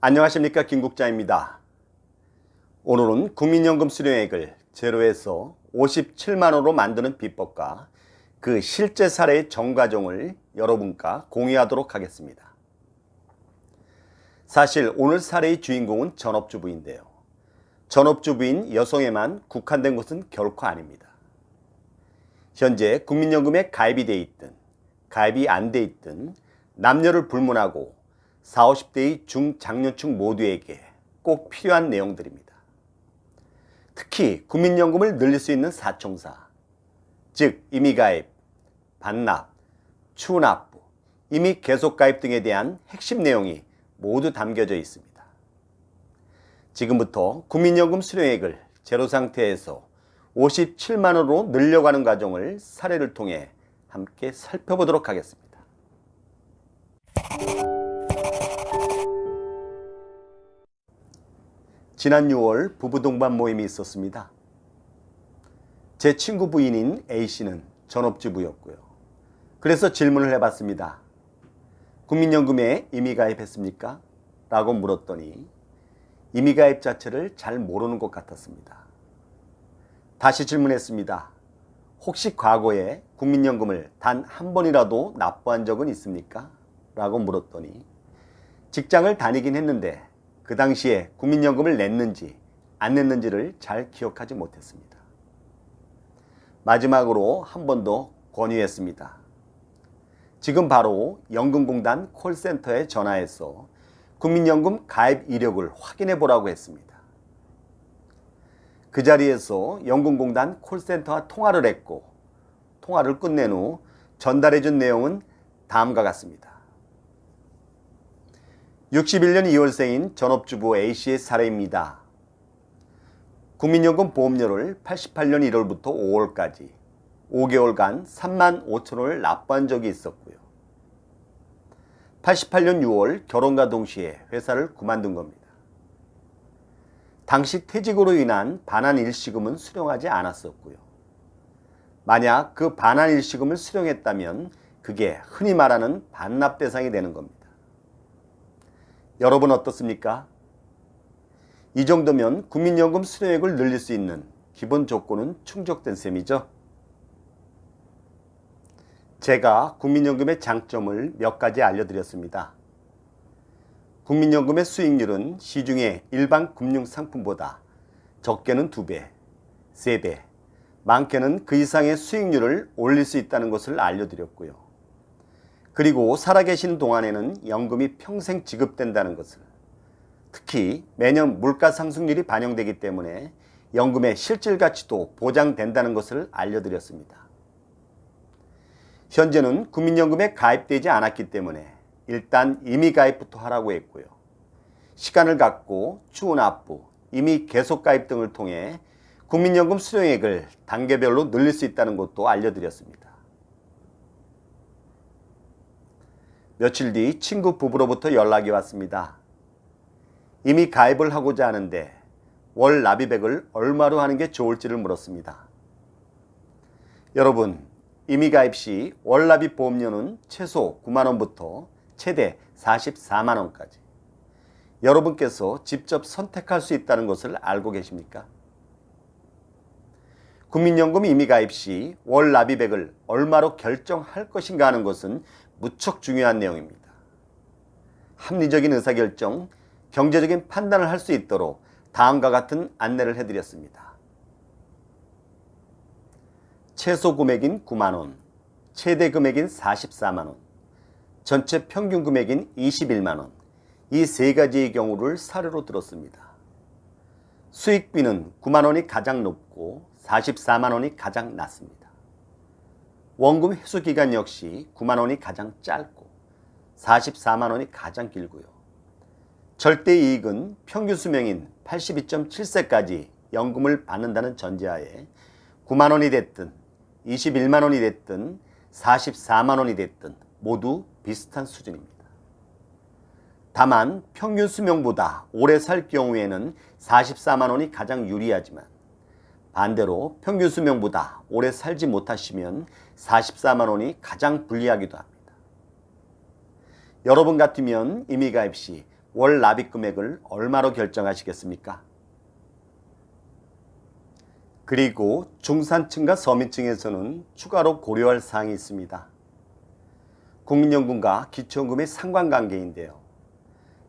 안녕하십니까, 김국자입니다. 오늘은 국민연금 수령액을 제로에서 57만원으로 만드는 비법과 그 실제 사례의 전과정을 여러분과 공유하도록 하겠습니다. 사실 오늘 사례의 주인공은 전업주부인데요. 전업주부인 여성에만 국한된 것은 결코 아닙니다. 현재 국민연금에 가입이 돼 있든 가입이 안 돼 있든 남녀를 불문하고 40, 50대의 중장년층 모두에게 꼭 필요한 내용들입니다. 특히 국민연금을 늘릴 수 있는 사총사, 즉 임의가입, 반납, 추납부, 임의 계속가입 등에 대한 핵심 내용이 모두 담겨져 있습니다. 지금부터 국민연금 수령액을 제로 상태에서 57만원으로 늘려가는 과정을 사례를 통해 함께 살펴보도록 하겠습니다. 지난 6월 부부 동반 모임이 있었습니다. 제 친구 부인인 A씨는 전업주부였고요. 그래서 질문을 해봤습니다. 국민연금에 임의가입했습니까? 라고 물었더니 임의가입 자체를 잘 모르는 것 같았습니다. 다시 질문했습니다. 혹시 과거에 국민연금을 단 한 번이라도 납부한 적은 있습니까? 라고 물었더니 직장을 다니긴 했는데 그 당시에 국민연금을 냈는지 안 냈는지를 잘 기억하지 못했습니다. 마지막으로 한 번 더 권유했습니다. 지금 바로 연금공단 콜센터에 전화해서 국민연금 가입 이력을 확인해 보라고 했습니다. 그 자리에서 연금공단 콜센터와 통화를 했고 통화를 끝낸 후 전달해 준 내용은 다음과 같습니다. 61년 2월생인 전업주부 A씨의 사례입니다. 국민연금 보험료를 88년 1월부터 5월까지 5개월간 3만 5천원을 납부한 적이 있었고요. 88년 6월 결혼과 동시에 회사를 그만둔 겁니다. 당시 퇴직으로 인한 반환 일시금은 수령하지 않았었고요. 만약 그 반환 일시금을 수령했다면 그게 흔히 말하는 반납 대상이 되는 겁니다. 여러분 어떻습니까? 이 정도면 국민연금 수령액을 늘릴 수 있는 기본 조건은 충족된 셈이죠. 제가 국민연금의 장점을 몇 가지 알려드렸습니다. 국민연금의 수익률은 시중의 일반 금융상품보다 적게는 2배, 3배, 많게는 그 이상의 수익률을 올릴 수 있다는 것을 알려드렸고요. 그리고 살아계신 동안에는 연금이 평생 지급된다는 것을, 특히 매년 물가 상승률이 반영되기 때문에 연금의 실질 가치도 보장된다는 것을 알려드렸습니다. 현재는 국민연금에 가입되지 않았기 때문에 일단 임의가입부터 하라고 했고요. 시간을 갖고 추납부, 임의 계속가입 등을 통해 국민연금 수령액을 단계별로 늘릴 수 있다는 것도 알려드렸습니다. 며칠 뒤 친구 부부로부터 연락이 왔습니다. 이미 가입을 하고자 하는데 월 납입액을 얼마로 하는 게 좋을지를 물었습니다. 여러분, 임의가입 시 월 납입 보험료는 최소 9만원부터 최대 44만원까지 여러분께서 직접 선택할 수 있다는 것을 알고 계십니까? 국민연금 임의가입 시 월 납입액을 얼마로 결정할 것인가 하는 것은 무척 중요한 내용입니다. 합리적인 의사결정, 경제적인 판단을 할 수 있도록 다음과 같은 안내를 해드렸습니다. 최소 금액인 9만원, 최대 금액인 44만원, 전체 평균 금액인 21만원, 이 세 가지의 경우를 사례로 들었습니다. 수익비는 9만원이 가장 높고 44만원이 가장 낮습니다. 원금 회수 기간 역시 9만원이 가장 짧고 44만원이 가장 길고요. 절대 이익은 평균 수명인 82.7세까지 연금을 받는다는 전제하에 9만원이 됐든 21만원이 됐든 44만원이 됐든 모두 비슷한 수준입니다. 다만 평균 수명보다 오래 살 경우에는 44만원이 가장 유리하지만 반대로 평균 수명보다 오래 살지 못하시면 44만원이 가장 불리하기도 합니다. 여러분 같으면 임의가입 시 월 납입 금액을 얼마로 결정하시겠습니까? 그리고 중산층과 서민층에서는 추가로 고려할 사항이 있습니다. 국민연금과 기초연금의 상관관계인데요.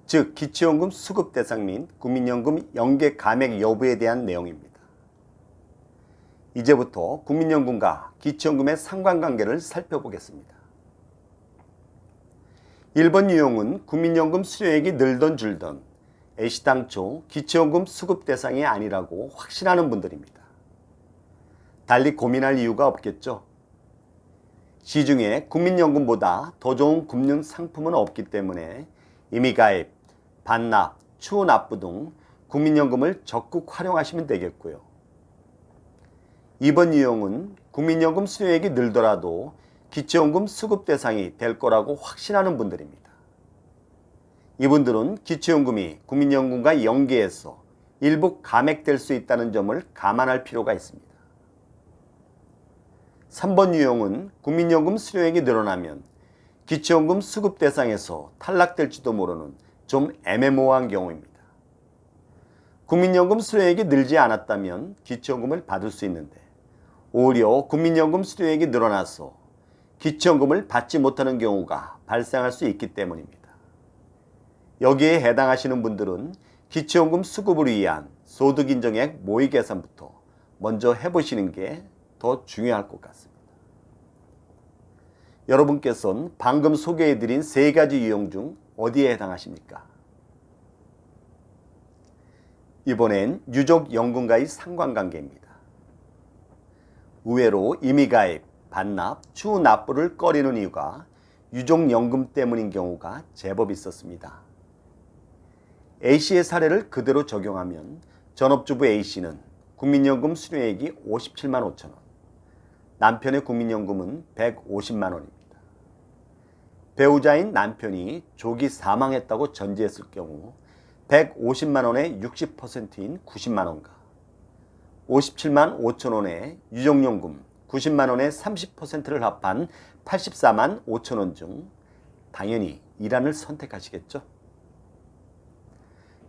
즉 기초연금 수급 대상 및 국민연금 연계 감액 여부에 대한 내용입니다. 이제부터 국민연금과 기초연금의 상관관계를 살펴보겠습니다. 1번 유형은 국민연금 수령액이 늘던 줄던 애시당초 기초연금 수급 대상이 아니라고 확신하는 분들입니다. 달리 고민할 이유가 없겠죠. 시중에 국민연금보다 더 좋은 금융 상품은 없기 때문에 이미 가입, 반납, 추후 납부 등 국민연금을 적극 활용하시면 되겠고요. 2번 유형은 국민연금 수령액이 늘더라도 기초연금 수급 대상이 될 거라고 확신하는 분들입니다. 이분들은 기초연금이 국민연금과 연계해서 일부 감액될 수 있다는 점을 감안할 필요가 있습니다. 3번 유형은 국민연금 수령액이 늘어나면 기초연금 수급 대상에서 탈락될지도 모르는 좀 애매모호한 경우입니다. 국민연금 수령액이 늘지 않았다면 기초연금을 받을 수 있는데 오히려 국민연금 수령액이 늘어나서 기초연금을 받지 못하는 경우가 발생할 수 있기 때문입니다. 여기에 해당하시는 분들은 기초연금 수급을 위한 소득인정액 모의 계산부터 먼저 해보시는 게 더 중요할 것 같습니다. 여러분께서는 방금 소개해드린 세 가지 유형 중 어디에 해당하십니까? 이번엔 유족연금과의 상관관계입니다. 의외로 이미 가입, 반납, 추후 납부를 꺼리는 이유가 유족연금 때문인 경우가 제법 있었습니다. A씨의 사례를 그대로 적용하면 전업주부 A씨는 국민연금 수령액이 57만 5천 원, 남편의 국민연금은 150만 원입니다. 배우자인 남편이 조기 사망했다고 전제했을 경우 150만 원의 60%인 90만 원과 57만 5천 원의 유족연금 90만 원의 30%를 합한 84만 5천 원 중 당연히 1안을 선택하시겠죠.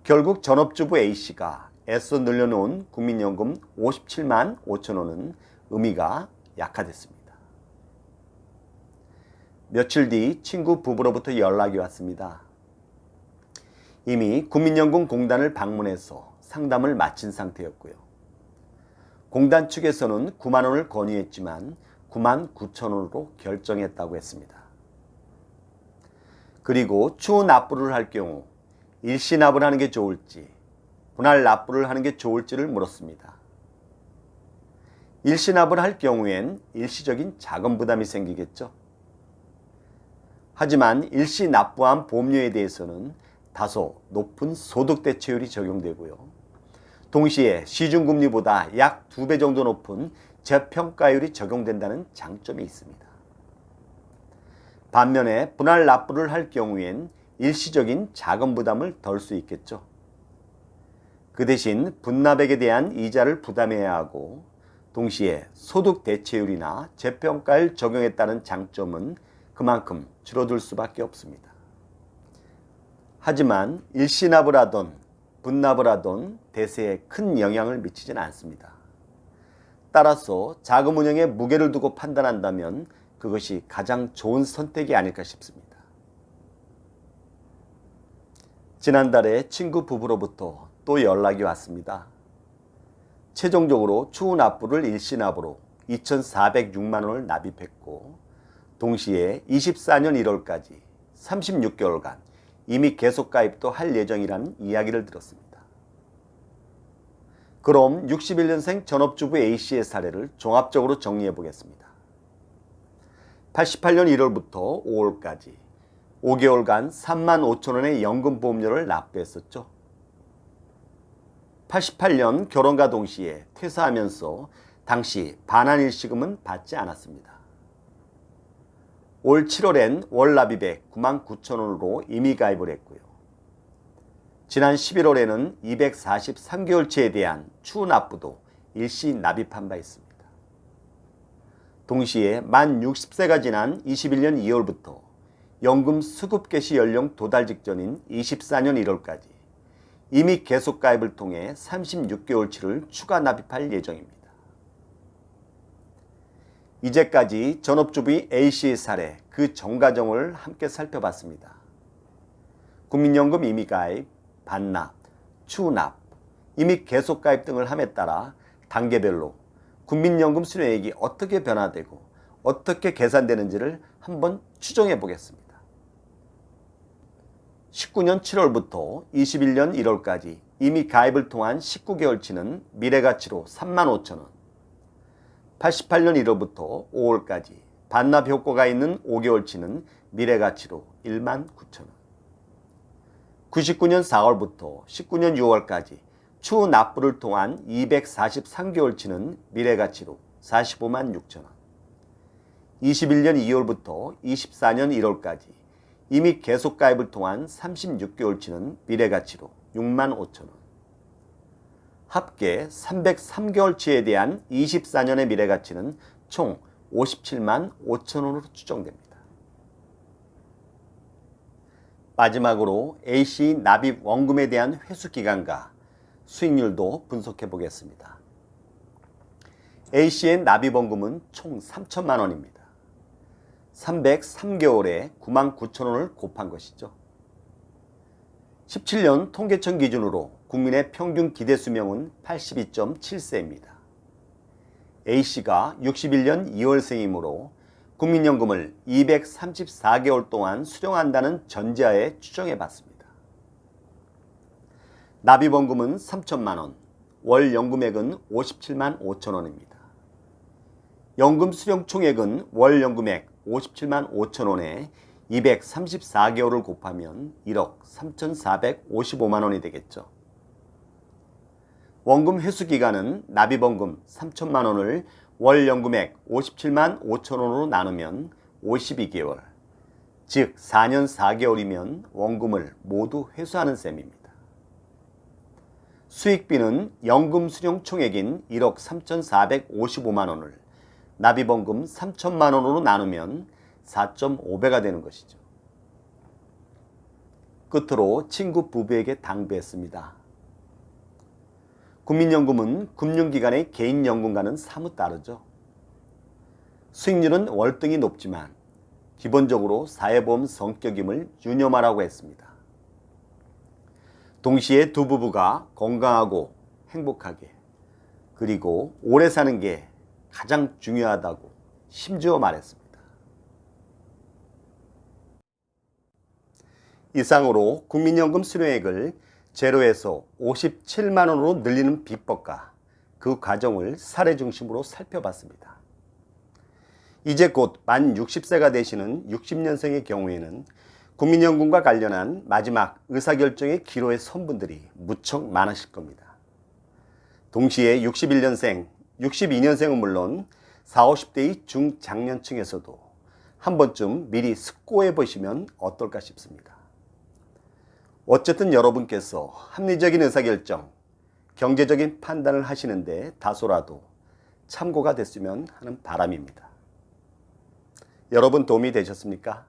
결국 전업주부 A씨가 애써 늘려놓은 국민연금 57만 5천 원은 의미가 약화됐습니다. 며칠 뒤 친구 부부로부터 연락이 왔습니다. 이미 국민연금 공단을 방문해서 상담을 마친 상태였고요. 공단 측에서는 9만 원을 건의했지만 9만 9천 원으로 결정했다고 했습니다. 그리고 추후 납부를 할 경우 일시 납부를 하는 게 좋을지 분할 납부를 하는 게 좋을지를 물었습니다. 일시 납부를 할 경우엔 일시적인 자금 부담이 생기겠죠. 하지만 일시 납부한 보험료에 대해서는 다소 높은 소득 대체율이 적용되고요. 동시에 시중금리보다 약 2배 정도 높은 재평가율이 적용된다는 장점이 있습니다. 반면에 분할 납부를 할 경우엔 일시적인 자금 부담을 덜 수 있겠죠. 그 대신 분납액에 대한 이자를 부담해야 하고 동시에 소득 대체율이나 재평가율 적용에 따른 장점은 그만큼 줄어들 수밖에 없습니다. 하지만 일시납을 하던 분납을 하던 대세에 큰 영향을 미치진 않습니다. 따라서 자금 운용에 무게를 두고 판단한다면 그것이 가장 좋은 선택이 아닐까 싶습니다. 지난달에 친구 부부로부터 또 연락이 왔습니다. 최종적으로 추후 납부를 일시납으로 2,406만 원을 납입했고 동시에 24년 1월까지 36개월간 이미 계속 가입도 할 예정이라는 이야기를 들었습니다. 그럼 61년생 전업주부 A씨의 사례를 종합적으로 정리해 보겠습니다. 88년 1월부터 5월까지 5개월간 3만 5천 원의 연금보험료를 납부했었죠. 88년 결혼과 동시에 퇴사하면서 당시 반환일시금은 받지 않았습니다. 올 7월엔 월 납입액 9만 9천 원으로 이미 가입을 했고요. 지난 11월에는 243개월치에 대한 추후 납부도 일시 납입한 바 있습니다. 동시에 만 60세가 지난 21년 2월부터 연금 수급 개시 연령 도달 직전인 24년 1월까지 이미 계속 가입을 통해 36개월치를 추가 납입할 예정입니다. 이제까지 전업주부 A씨의 사례, 그 전 과정을 함께 살펴봤습니다. 국민연금 임의가입, 반납, 추납, 임의 계속가입 등을 함에 따라 단계별로 국민연금 수령액이 어떻게 변화되고 어떻게 계산되는지를 한번 추정해 보겠습니다. 19년 7월부터 21년 1월까지 이미 가입을 통한 19개월치는 미래가치로 35,000원, 88년 1월부터 5월까지 반납 효과가 있는 5개월치는 미래가치로 19,000원, 99년 4월부터 19년 6월까지 추후 납부를 통한 243개월치는 미래가치로 456,000원, 21년 2월부터 24년 1월까지 이미 계속가입을 통한 36개월치는 미래가치로 65,000원, 합계 303개월치에 대한 24년의 미래가치는 총 57만 5천원으로 추정됩니다. 마지막으로 A씨 납입 원금에 대한 회수기간과 수익률도 분석해 보겠습니다. A씨의 납입 원금은 총 3천만 원입니다. 303개월에 99,000원을 곱한 것이죠. 17년 통계청 기준으로 국민의 평균 기대 수명은 82.7세입니다. A씨가 61년 2월생이므로 국민연금을 234개월 동안 수령한다는 전제하에 추정해 봤습니다. 납입원금은 3천만 원, 월 연금액은 57만 5천원입니다. 연금 수령 총액은 월 연금액 57만 5천원에 234개월을 곱하면 1억 3,455만 원이 되겠죠. 원금 회수기간은 납입원금 3천만 원을 월 연금액 57만 5천원으로 나누면 52개월, 즉 4년 4개월이면 원금을 모두 회수하는 셈입니다. 수익비는 연금 수령 총액인 1억 3,455만 원을 납입원금 3천만 원으로 나누면 4.5배가 되는 것이죠. 끝으로 친구 부부에게 당부했습니다. 국민연금은 금융기관의 개인연금과는 사뭇 다르죠. 수익률은 월등히 높지만 기본적으로 사회보험 성격임을 유념하라고 했습니다. 동시에 두 부부가 건강하고 행복하게 그리고 오래 사는 게 가장 중요하다고 심지어 말했습니다. 이상으로 국민연금 수령액을 제로에서 57만 원으로 늘리는 비법과 그 과정을 사례 중심으로 살펴봤습니다. 이제 곧 만 60세가 되시는 60년생의 경우에는 국민연금과 관련한 마지막 의사결정의 기로에 선 분들이 무척 많으실 겁니다. 동시에 61년생, 62년생은 물론 40, 50대의 중장년층에서도 한 번쯤 미리 숙고해 보시면 어떨까 싶습니다. 어쨌든 여러분께서 합리적인 의사결정, 경제적인 판단을 하시는데 다소라도 참고가 됐으면 하는 바람입니다. 여러분 도움이 되셨습니까?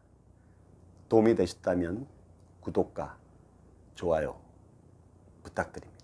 도움이 되셨다면 구독과 좋아요 부탁드립니다.